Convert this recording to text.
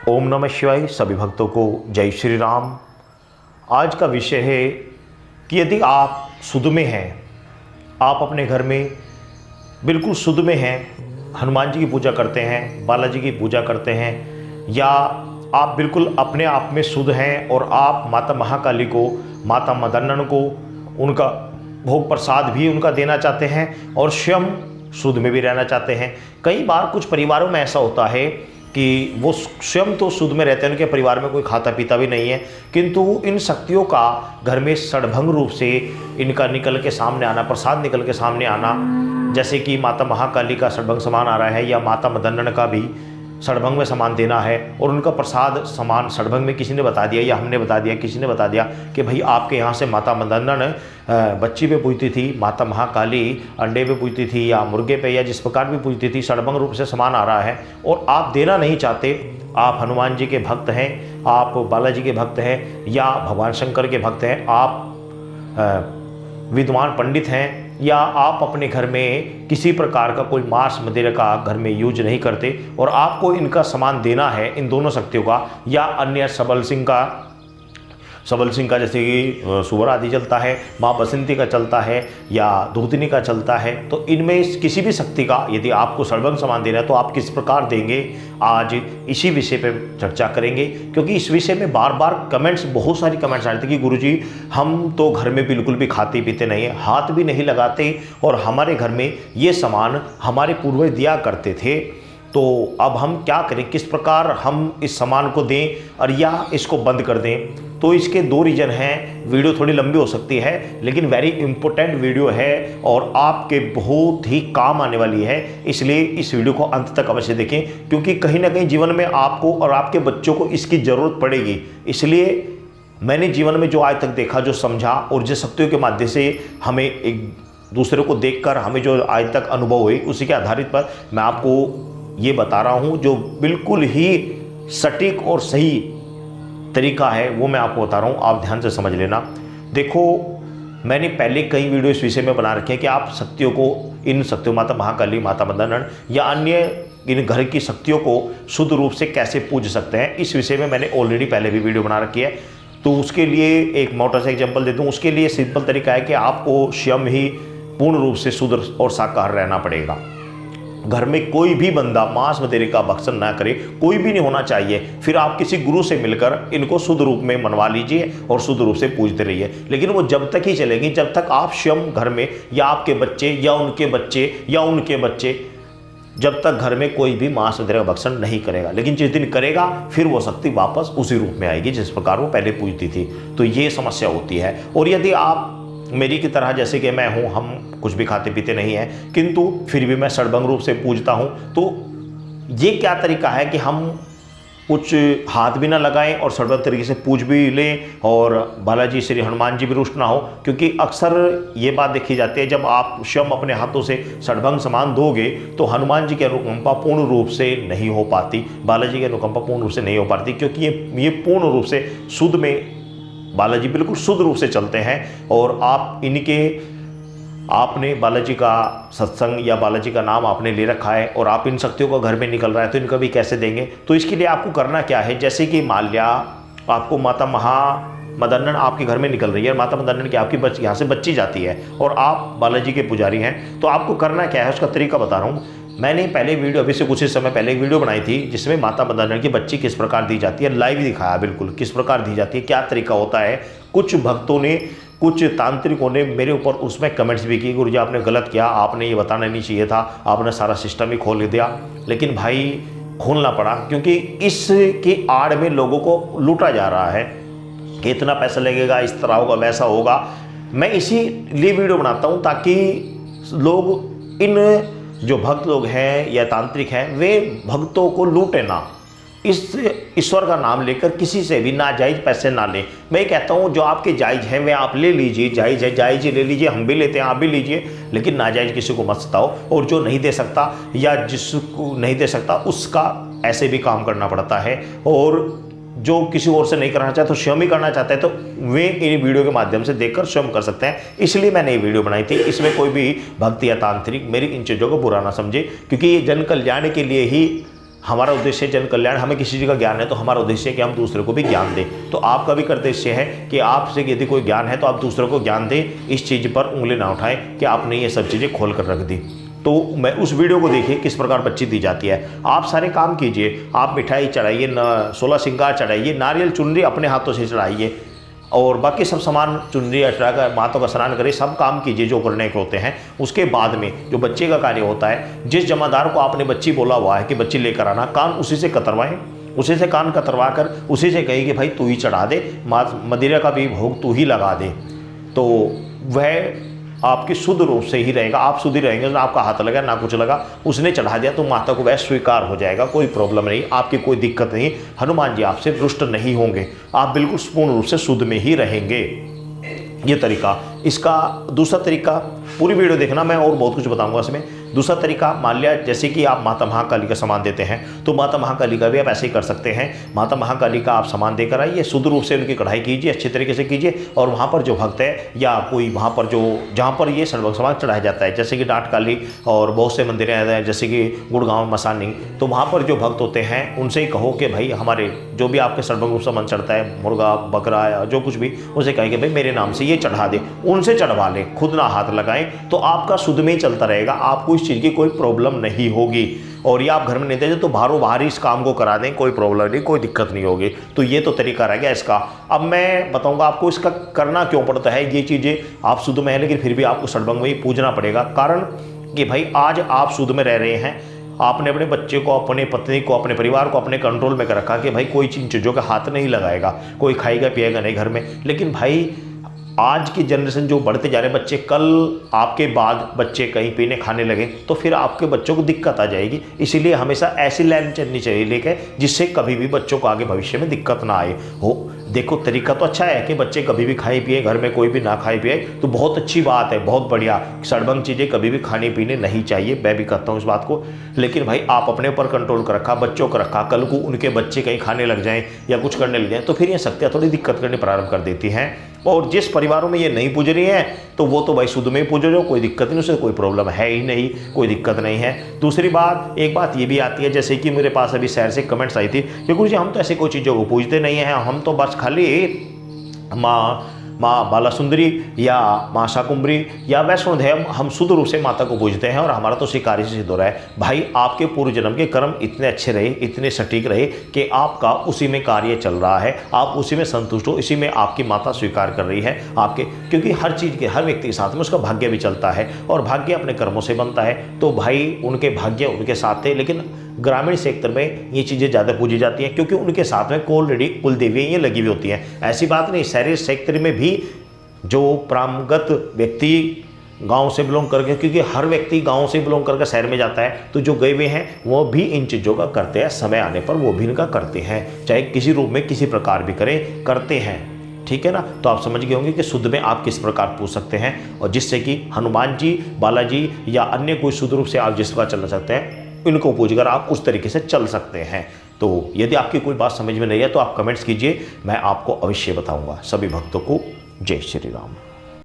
ओम नमः शिवाय। सभी भक्तों को जय श्री राम। आज का विषय है कि यदि आप शुद्ध में हैं, आप अपने घर में बिल्कुल शुद्ध में हैं, हनुमान जी की पूजा करते हैं, बालाजी की पूजा करते हैं, या आप बिल्कुल अपने आप में शुद्ध हैं और आप माता महाकाली को, माता मदन्नन को उनका भोग प्रसाद भी उनका देना चाहते हैं और स्वयं शुद्ध में भी रहना चाहते हैं। कई बार कुछ परिवारों में ऐसा होता है कि वो स्वयं तो शुद्ध में रहते हैं, उनके परिवार में कोई खाता पीता भी नहीं है, किंतु इन शक्तियों का घर में सड़भंग रूप से इनका निकल के सामने आना, प्रसाद निकल के सामने आना, जैसे कि माता महाकाली का सड़भंग समान आ रहा है या माता मदन्नन का भी सड़भंग में समान देना है और उनका प्रसाद समान सड़भंग में किसी ने बता दिया या हमने बता दिया, किसी ने बता दिया कि भाई आपके यहाँ से माता मदन्नन बच्ची पे पूजती थी, माता महाकाली अंडे पे पूजती थी या मुर्गे पे या जिस प्रकार भी पूजती थी, सड़भंग रूप से समान आ रहा है और आप देना नहीं चाहते। आप हनुमान जी के भक्त हैं, आप बालाजी के भक्त हैं या भगवान शंकर के भक्त हैं, आप विद्वान पंडित हैं या आप अपने घर में किसी प्रकार का कोई मांस मदिरा का घर में यूज नहीं करते और आपको इनका सामान देना है, इन दोनों शक्तियों का या अन्य सबल सिंह का जैसे कि सुवर आदि चलता है, माँ बसंती का चलता है या दूधनी का चलता है, तो इनमें किसी भी शक्ति का यदि आपको सड़भंग सामान देना है तो आप किस प्रकार देंगे, आज इसी विषय पे चर्चा करेंगे। क्योंकि इस विषय में बार बार कमेंट्स, बहुत सारी कमेंट्स आ रहे थे कि गुरुजी हम तो घर में बिल्कुल भी खाते पीते नहीं है, हाथ भी नहीं लगाते और हमारे घर में ये सामान हमारे पूर्वज दिया करते थे, तो अब हम क्या करें, किस प्रकार हम इस सामान को दें और या इसको बंद कर दें। तो इसके दो रीज़न हैं। वीडियो थोड़ी लंबी हो सकती है लेकिन वेरी इंपॉर्टेंट वीडियो है और आपके बहुत ही काम आने वाली है, इसलिए इस वीडियो को अंत तक अवश्य देखें क्योंकि कहीं ना कहीं जीवन में आपको और आपके बच्चों को इसकी ज़रूरत पड़ेगी। इसलिए मैंने जीवन में जो आज तक देखा, जो समझा और जिस शक्तियों के माध्यम से हमें एक दूसरे को देखकर हमें जो आज तक अनुभव हुई, उसी के आधारित पर मैं आपको ये बता रहा हूँ जो बिल्कुल ही सटीक और सही तरीका है वो मैं आपको बता रहा हूँ, आप ध्यान से समझ लेना। देखो, मैंने पहले कई वीडियो इस विषय में बना रखे हैं कि आप शक्तियों को, इन शक्तियों माता महाकाली, माता मदन्नन या अन्य इन घर की शक्तियों को शुद्ध रूप से कैसे पूज सकते हैं, इस विषय में मैंने ऑलरेडी पहले भी वीडियो बना रखी है। तो उसके लिए एक मोटा सा एग्जाम्पल दे दूँ। उसके लिए सिंपल तरीका है कि आपको स्वयं ही पूर्ण रूप से शुद्ध और शाकाहार रहना पड़ेगा। घर में कोई भी बंदा मांस मदिरा का भक्षण ना करे, कोई भी नहीं होना चाहिए। फिर आप किसी गुरु से मिलकर इनको शुद्ध रूप में मनवा लीजिए और शुद्ध रूप से पूजते रहिए, लेकिन वो जब तक ही चलेगी जब तक आप स्वयं घर में या आपके बच्चे या उनके बच्चे या उनके बच्चे, जब तक घर में कोई भी मांस मदिरा का भक्षण नहीं करेगा। लेकिन जिस दिन करेगा फिर वो शक्ति वापस उसी रूप में आएगी जिस प्रकार वो पहले पूजती थी। तो ये समस्या होती है। और यदि आप मेरी की तरह, जैसे कि मैं हूँ, हम कुछ भी खाते पीते नहीं हैं किंतु फिर भी मैं सड़भंग रूप से पूजता हूँ, तो ये क्या तरीका है कि हम कुछ हाथ भी ना लगाएं और सड़भंग तरीके से पूज भी लें और बालाजी श्री हनुमान जी भी रुष्ट ना हो। क्योंकि अक्सर ये बात देखी जाती है, जब आप स्वयं अपने हाथों से सड़भंग सामान दोगे तो हनुमान जी की अनुकंपा पूर्ण रूप से नहीं हो पाती, बालाजी की अनुकंपा पूर्ण रूप से नहीं हो पाती, क्योंकि ये पूर्ण रूप से शुद्ध में बालाजी बिल्कुल शुद्ध रूप से चलते हैं और आप आपने बालाजी का सत्संग या बालाजी का नाम आपने ले रखा है और आप इन शक्तियों का घर में निकल रहा है, तो इनका भी कैसे देंगे। तो इसके लिए आपको करना क्या है, जैसे कि मान लिया आपको माता मदन्नन आपके घर में निकल रही है और माता मदन्नन की आपकी यहाँ से बच्ची जाती है और आप बालाजी के पुजारी हैं, तो आपको करना क्या है उसका तरीका बता रहा हूँ। मैंने पहले वीडियो, अभी से कुछ ही समय पहले एक वीडियो बनाई थी जिसमें माता मदन्नन की बच्ची किस प्रकार दी जाती है, लाइव दिखाया बिल्कुल किस प्रकार दी जाती है, क्या तरीका होता है। कुछ भक्तों ने, कुछ तांत्रिकों ने मेरे ऊपर उसमें कमेंट्स भी किए, गुरुजी आपने गलत किया, आपने ये बताना नहीं चाहिए था, आपने सारा सिस्टम ही खोल दिया। लेकिन भाई खोलना पड़ा क्योंकि इसकी आड़ में लोगों को लूटा जा रहा है कि इतना पैसा लगेगा, इस तरह होगा, वैसा होगा। मैं इसीलिए वीडियो बनाता हूँ ताकि लोग, इन जो भक्त लोग हैं या तांत्रिक हैं, वे भक्तों को लूटे ना, इस ईश्वर का नाम लेकर किसी से भी नाजायज़ पैसे ना लें। मैं कहता हूँ जो आपके जायज़ हैं वे आप ले लीजिए, जायज़ है जायज़ ले लीजिए, हम भी लेते हैं आप भी लीजिए, लेकिन नाजायज़ किसी को मत सताओ। और जो नहीं दे सकता या जिसको नहीं दे सकता उसका ऐसे भी काम करना पड़ता है, और जो किसी और से नहीं करना चाहते तो स्वयं ही करना चाहते हैं तो वे इन वीडियो के माध्यम से देखकर स्वयं कर सकते हैं। इसलिए मैंने ये वीडियो बनाई थी। इसमें कोई भी भक्त या तांत्रिक मेरी इन चीज़ों को बुरा ना समझे, क्योंकि ये जन कल्याण के लिए ही हमारा उद्देश्य जन कल्याण, हमें किसी चीज़ का ज्ञान है तो हमारा उद्देश्य है कि हम दूसरे को भी ज्ञान दें। तो आपका भी उद्देश्य है कि आपसे यदि कोई ज्ञान है तो आप दूसरों को ज्ञान दें, इस चीज़ पर उंगली ना उठाएं कि आपने ये सब चीज़ें खोल कर रख दी। तो मैं उस वीडियो को देखिए किस प्रकार बच्ची दी जाती है। आप सारे काम कीजिए, आप मिठाई चढ़ाइए, 16 श्रृंगार चढ़ाइए, नारियल चुनरी अपने हाथों से चढ़ाइए और बाकी सब सामान चुनरी चढ़ा कर मातों का स्नान करें, सब काम कीजिए जो करने के होते हैं। उसके बाद में जो बच्चे का कार्य होता है, जिस जमादार को आपने बच्ची बोला हुआ है कि बच्ची लेकर आना, कान उसी से कतरवाएं, उसी से कान कतरवा कर उसी से कही कि भाई तू ही चढ़ा दे, मदिरा का भी भोग तू ही लगा दे। तो वह आपकी शुद्ध रूप से ही रहेगा, आप शुद्ध ही रहेंगे, ना आपका हाथ लगा ना कुछ लगा, उसने चढ़ा दिया तो माता को वह स्वीकार हो जाएगा, कोई प्रॉब्लम नहीं, आपकी कोई दिक्कत नहीं। हनुमान जी आपसे रुष्ट नहीं होंगे, आप बिल्कुल पूर्ण रूप से शुद्ध में ही रहेंगे। ये तरीका। इसका दूसरा तरीका, पूरी वीडियो देखना, मैं और बहुत कुछ बताऊंगा इसमें। दूसरा तरीका, मान लिया जैसे कि आप माता महाकाली का सामान देते हैं तो माता महाकाली का भी आप ऐसे ही कर सकते हैं। माता महाकाली का आप सामान देकर आइए, शुद्ध रूप से उनकी कढ़ाई कीजिए, अच्छे तरीके से कीजिए और वहाँ पर जो भक्त है या कोई वहाँ पर जो जहाँ पर ये सर्वभक्त सामान चढ़ाया जाता है, जैसे कि डाट काली और बहुत से मंदिर हैं जैसे कि गुड़गांव मसानी, तो वहाँ पर जो भक्त होते हैं उनसे ही कहो कि भाई हमारे जो भी आपके सर्वभक्त सामान चढ़ता है, मुर्गा बकरा या जो कुछ भी, उसे कहें कि भाई मेरे नाम से ये चढ़ा दे, उनसे चढ़वा ले, खुद ना हाथ लगाएं, तो आपका शुद्ध में ही चलता रहेगा, आपको इस चीज़ की कोई प्रॉब्लम नहीं होगी। और ये आप घर में नहीं देते तो बाहर ही इस काम को करा दें, कोई प्रॉब्लम नहीं, कोई दिक्कत नहीं होगी। तो ये तो तरीका रह गया इसका। अब मैं बताऊंगा आपको इसका करना क्यों पड़ता है। ये चीज़ें आप शुद्ध में है लेकिन फिर भी आपको षडभंग में ही पूजना पड़ेगा। कारण कि भाई आज आप शुद्ध में रह रहे हैं, आपने अपने बच्चे को, अपने पत्नी को, अपने परिवार को अपने कंट्रोल में कर रखा कि भाई कोई चीज़ों का हाथ नहीं लगाएगा, कोई खाएगा पिएगा नहीं घर में। लेकिन भाई आज की जनरेशन जो बढ़ते जा रहे बच्चे, कल आपके बाद बच्चे कहीं पीने खाने लगे तो फिर आपके बच्चों को दिक्कत आ जाएगी। इसीलिए हमेशा ऐसी लाइन चलनी चाहिए लेके जिससे कभी भी बच्चों को आगे भविष्य में दिक्कत ना आए हो। देखो तरीका तो अच्छा है कि बच्चे कभी भी खाए पिए, घर में कोई भी ना खाए पिए, तो बहुत अच्छी बात है, बहुत बढ़िया। षडभंग चीज़ें कभी भी खाने पीने नहीं चाहिए, मैं भी कहता हूँ इस बात को। लेकिन भाई आप अपने ऊपर कंट्रोल कर रखा, बच्चों को रखा, कल को उनके बच्चे कहीं खाने लग जाएं या कुछ करने लग जाएं तो फिर ये शक्तियाँ थोड़ी दिक्कत करने प्रारंभ कर देती हैं। और जिस परिवारों में ये नहीं पूज रही हैं तो वो तो भाई शुद्ध में ही पूजो, जो कोई दिक्कत नहीं, उससे कोई प्रॉब्लम है ही नहीं, कोई दिक्कत नहीं है। दूसरी बात, एक बात ये भी आती है, जैसे कि मेरे पास अभी शहर से कमेंट्स आई थी कि गुरुजी हम तो ऐसे कोई चीज़ों को पूजते नहीं हैं, हम तो बस खाली माँ बाला सुंदरी या माँ शाकुंभरी या वैष्णो देवी, हम शुद्ध रूप से माता को पूजते हैं और हमारा तो शिकारी से सिद्ध हो रहा है। भाई आपके पूर्व जन्म के कर्म इतने अच्छे रहे, इतने सटीक रहे कि आपका उसी में कार्य चल रहा है, आप उसी में संतुष्ट हो, इसी में आपकी माता स्वीकार कर रही है आपके। क्योंकि हर चीज़ के, हर व्यक्ति के साथ में उसका भाग्य भी चलता है और भाग्य अपने कर्मों से बनता है। तो भाई उनके भाग्य उनके साथ थे, लेकिन ग्रामीण क्षेत्र में ये चीज़ें ज़्यादा पूजी जाती हैं क्योंकि उनके साथ में ऑलरेडी कुल देवी ये लगी हुई होती हैं। ऐसी बात नहीं, शहरी क्षेत्र में भी जो परंपरागत व्यक्ति गांव से बिलोंग करके, क्योंकि हर व्यक्ति गांव से बिलोंग करके शहर में जाता है, तो जो गए हुए हैं वो भी इन चीज़ों का करते हैं, समय आने पर वो भी इनका करते हैं, चाहे किसी रूप में किसी प्रकार भी करें, करते हैं। ठीक है ना। तो आप समझ गए होंगे कि शुद्ध में आप किस प्रकार पूछ सकते हैं और जिससे कि हनुमान जी, बालाजी या अन्य कोई शुद्ध रूप से आप जिस प्रकार चलना सकते हैं, इनको पूछकर आप उस तरीके से चल सकते हैं। तो यदि आपकी कोई बात समझ में नहीं है तो आप कमेंट्स कीजिए, मैं आपको अवश्य बताऊंगा। सभी भक्तों को जय श्री राम।